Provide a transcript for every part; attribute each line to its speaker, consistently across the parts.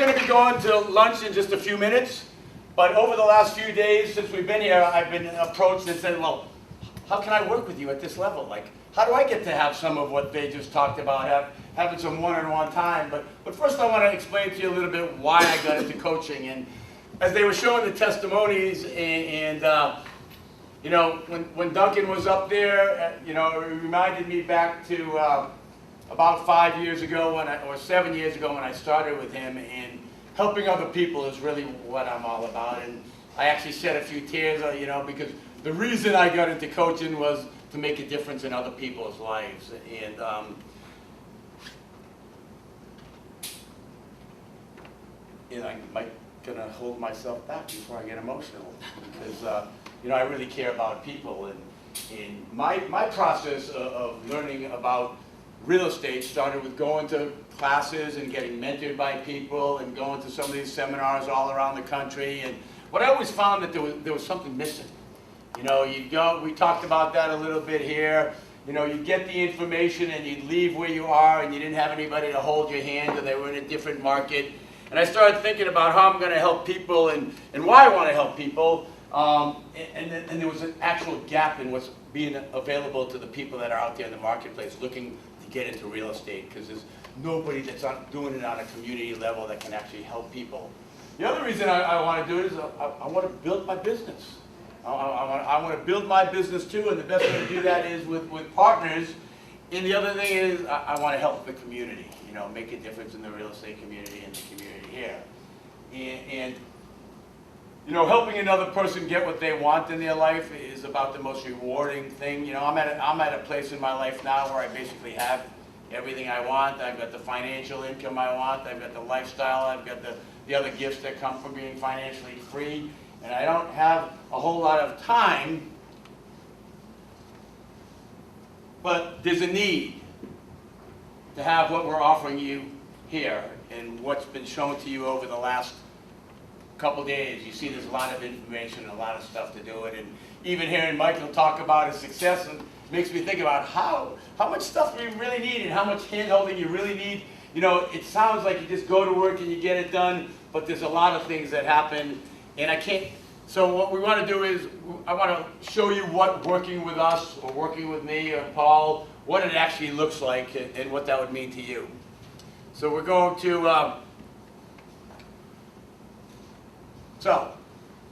Speaker 1: going to be going to lunch in just a few minutes, but over the last few days since we've been here, I've been approached and said, well, how can I work with you at this level? Like, how do I get to have some of what they just talked about, having some one-on-one time? But first I want to explain to you a little bit why I got into coaching. And as they were showing the testimonies, and you know, when Duncan was up there, you know, it reminded me back to about 5 years ago, or 7 years ago when I started with him, and helping other people is really what I'm all about. And I actually shed a few tears, you know, because the reason I got into coaching was to make a difference in other people's lives. And you know, I might gonna hold myself back before I get emotional, because you know, I really care about people. And my process of learning about real estate started with going to classes and getting mentored by people and going to some of these seminars all around the country. And what I always found that there was something missing. You know, you'd go, we talked about that a little bit here. You know, you get the information and you'd leave where you are and you didn't have anybody to hold your hand, or they were in a different market. And I started thinking about how I'm going to help people and why I want to help people. And there was an actual gap in what's being available to the people that are out there in the marketplace looking to get into real estate, because there's nobody that's doing it on a community level that can actually help people. The other reason I want to do it is I want to build my business. I want to build my business too, and the best way to do that is with partners. And the other thing is I want to help the community, you know, make a difference in the real estate community and the community here. And you know, helping another person get what they want in their life is about the most rewarding thing. You know, I'm at a place in my life now where I basically have everything I want. I've got the financial income I want. I've got the lifestyle. I've got the other gifts that come from being financially free. And I don't have a whole lot of time, but there's a need to have what we're offering you here and what's been shown to you over the last couple days. You see there's a lot of information and a lot of stuff to do it. And even hearing Michael talk about his success and makes me think about how much stuff you really need and how much hand-holding you really need. You know, it sounds like you just go to work and you get it done, but there's a lot of things that happen. And I can't, so what we want to do is, I want to show you what working with us, or working with me, or Paul, what it actually looks like, and what that would mean to you. So we're going to, so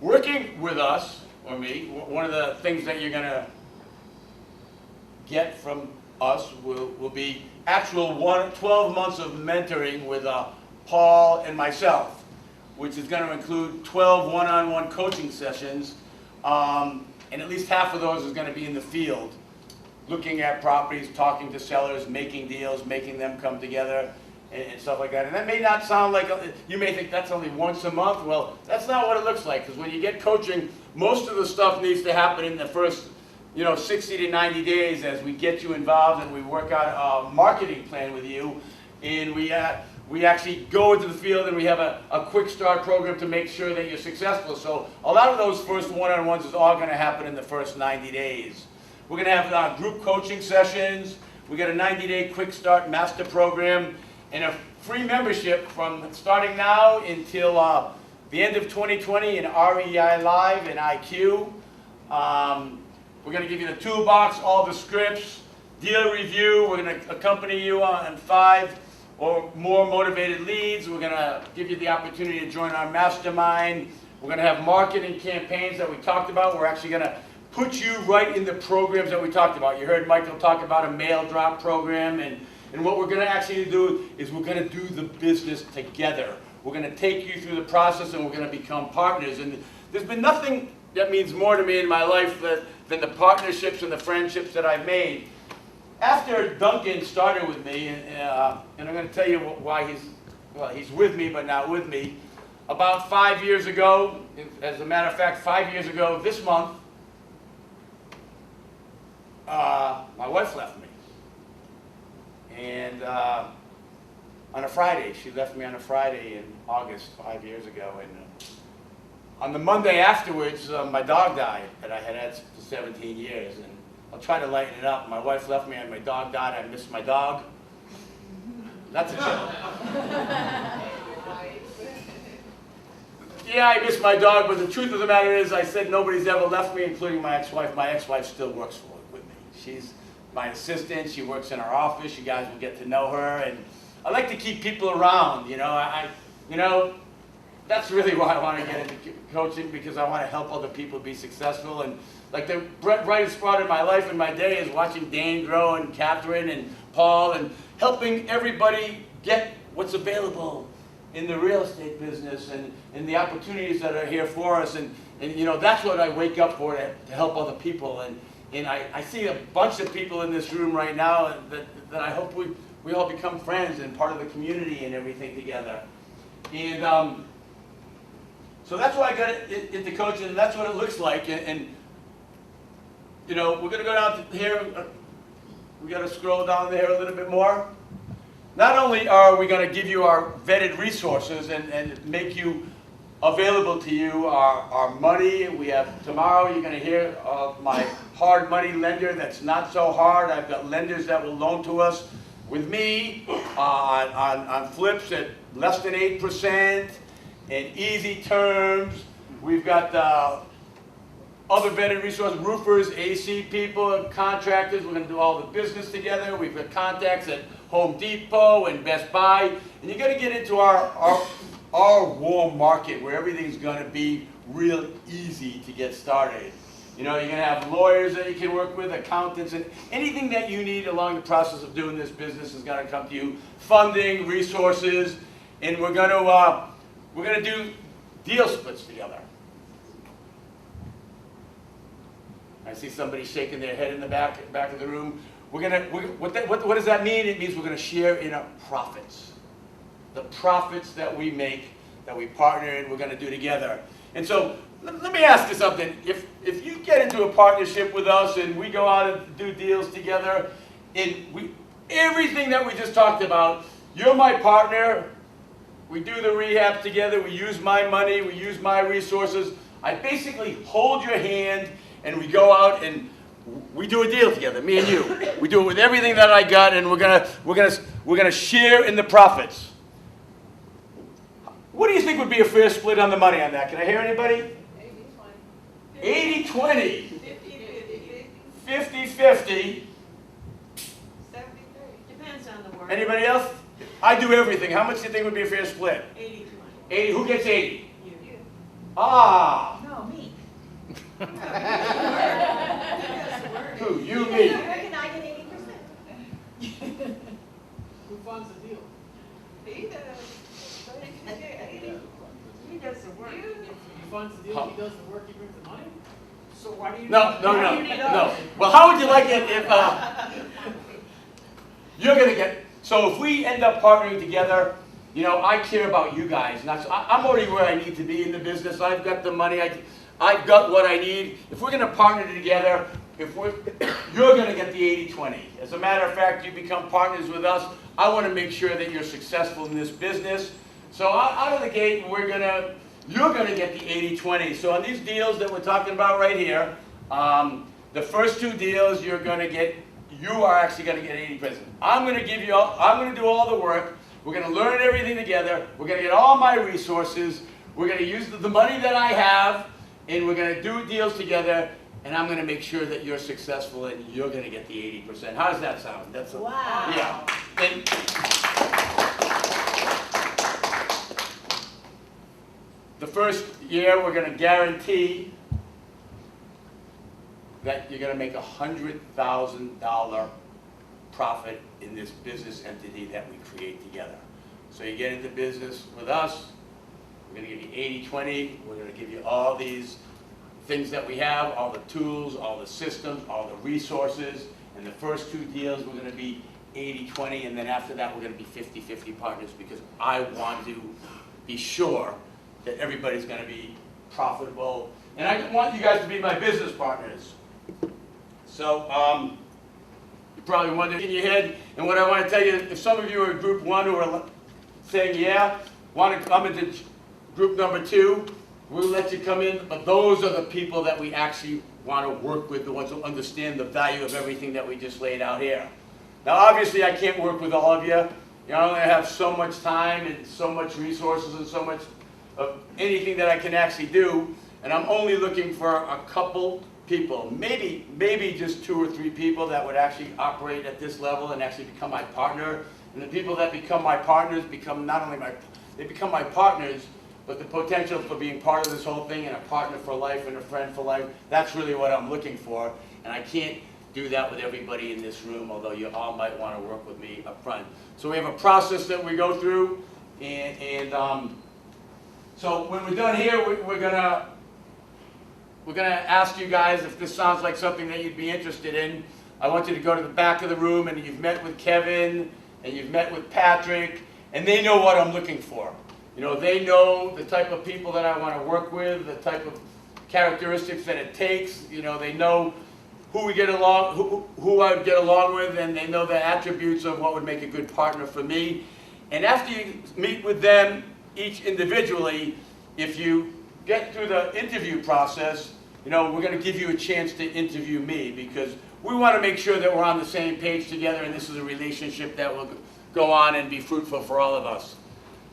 Speaker 1: working with us, or me, one of the things that you're going to get from us will be actual 12 months of mentoring with Paul and myself, which is going to include 12 one-on-one coaching sessions, and at least half of those is going to be in the field, looking at properties, talking to sellers, making deals, making them come together, and stuff like that. And that may not sound like, you may think that's only once a month. Well, that's not what it looks like, because when you get coaching, most of the stuff needs to happen in the first, you know, 60 to 90 days as we get you involved and we work out a marketing plan with you, and we actually go into the field and we have a quick start program to make sure that you're successful. So a lot of those first one-on-ones is all going to happen in the first 90 days. We're going to have group coaching sessions. We got a 90-day quick start master program and a free membership from starting now until the end of 2020 in REI Live and IQ. We're going to give you the toolbox, all the scripts, deal review. We're going to accompany you on 5 or more motivated leads. We're going to give you the opportunity to join our mastermind. We're going to have marketing campaigns that we talked about. We're actually going to put you right in the programs that we talked about. You heard Michael talk about a mail drop program, and what we're going to actually do is we're going to do the business together. We're going to take you through the process, and we're going to become partners. And there's been nothing that means more to me in my life than the partnerships and the friendships that I've made. After Duncan started with me, and I'm going to tell you why he's with me but not with me, about 5 years ago, as a matter of fact, 5 years ago this month, my wife left me. And on a Friday, she left me on a Friday in August 5 years ago. And on the Monday afterwards, my dog died that I had had for 17 years. And I'll try to lighten it up. My wife left me and my dog died. I missed my dog. That's a joke. yeah, I miss my dog, but the truth of the matter is I said nobody's ever left me, including my ex-wife. My ex-wife still works with me. She's my assistant. She works in our office. You guys will get to know her. And I like to keep people around, you know. That's really why I want to get into coaching, because I want to help other people be successful. And like the brightest spot in my life and my day is watching Dane grow, and Catherine and Paul, and helping everybody get what's available in the real estate business and the opportunities that are here for us. And you know, that's what I wake up for, to help other people. And I see a bunch of people in this room right now that I hope we all become friends and part of the community and everything together. And so that's why I got into coaching, and that's what it looks like. And you know, we're going to go down to here. We got to scroll down there a little bit more. Not only are we going to give you our vetted resources and make you available to you our money. We have tomorrow. You're going to hear of my hard money lender that's not so hard. I've got lenders that will loan to us with me on flips at less than 8%. And easy terms. We've got other vetted resources, roofers, AC people, contractors. We're going to do all the business together. We've got contacts at Home Depot and Best Buy. And you're going to get into our warm market where everything's going to be real easy to get started. You know, you're going to have lawyers that you can work with, accountants, and anything that you need along the process of doing this business is going to come to you. Funding, resources, and we're going to do deal splits together. I see somebody shaking their head in the back of the room. What does that mean? It means we're going to share in our profits. The profits that we make, that we partner in, we're going to do together. And so, let me ask you something. If you get into a partnership with us and we go out and do deals together, and everything that we just talked about, you're my partner. We do the rehab together, we use my money, we use my resources. I basically hold your hand and we go out and we do a deal together, me and you. We do it with everything that I got, and we're gonna share in the profits. What do you think would be a fair split on the money on that? Can I hear anybody? 80-20. 50-50. 50-50.
Speaker 2: Depends on the work.
Speaker 1: Anybody else? I do everything. How much do you think would be a fair split?
Speaker 2: 80-20.
Speaker 1: 80. Who gets 80?
Speaker 2: You.
Speaker 1: Ah.
Speaker 2: No, me.
Speaker 1: Who? You, me.
Speaker 2: I reckon I get 80%.
Speaker 3: Who funds the deal?
Speaker 2: He does. He does the work.
Speaker 3: He funds the deal, he does the work, he brings the money? So why do you
Speaker 1: No. Well, how would you like it if you're going to get... So if we end up partnering together, you know, I care about you guys. I'm already where I need to be in the business. I've got the money. I've got what I need. If we're going to partner together, you're going to get the 80-20. As a matter of fact, you become partners with us. I want to make sure that you're successful in this business. So out of the gate, you're going to get the 80-20. So on these deals that we're talking about right here, the first two deals you are actually going to get 80%. I'm going to do all the work. We're going to learn everything together. We're going to get all my resources. We're going to use the money that I have, and we're going to do deals together, and I'm going to make sure that you're successful and you're going to get the 80%. How does that sound?
Speaker 2: Wow.
Speaker 1: Yeah. And the first year, we're going to guarantee that you're going to make a $100,000 profit in this business entity that we create together. So you get into business with us, we're going to give you 80-20, we're going to give you all these things that we have, all the tools, all the systems, all the resources, and the first two deals we're going to be 80-20, and then after that we're going to be 50-50 partners, because I want to be sure that everybody's going to be profitable, and I want you guys to be my business partners. So, you're probably wondering in your head, and what I want to tell you, if some of you are group one who are saying, yeah, want to come into group number two, we'll let you come in, but those are the people that we actually want to work with, the ones who understand the value of everything that we just laid out here. Now, obviously, I can't work with all of you. You know, I only have so much time and so much resources and so much of anything that I can actually do. And I'm only looking for a couple people, maybe just 2 or 3 people that would actually operate at this level and actually become my partner. And the people that become my partners become not only they become my partners, but the potential for being part of this whole thing and a partner for life and a friend for life, that's really what I'm looking for. And I can't do that with everybody in this room, although you all might want to work with me up front. So we have a process that we go through, and so when we're done here, we're gonna ask you guys if this sounds like something that you'd be interested in. I want you to go to the back of the room, and you've met with Kevin, and you've met with Patrick, and they know what I'm looking for. You know, they know the type of people that I want to work with, the type of characteristics that it takes. You know, they know who we get along, who I would get along with, and they know the attributes of what would make a good partner for me. And after you meet with them each individually, if you get through the interview process, you know, we're going to give you a chance to interview me, because we want to make sure that we're on the same page together, and this is a relationship that will go on and be fruitful for all of us.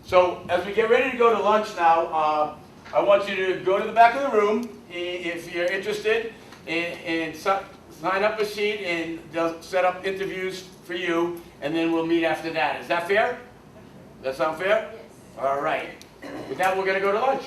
Speaker 1: So as we get ready to go to lunch now, I want you to go to the back of the room if you're interested, and sign up a sheet, and they'll set up interviews for you, and then we'll meet after that. Is that fair? Does that sound fair?
Speaker 2: Yes.
Speaker 1: All right. With that, we're going to go to lunch.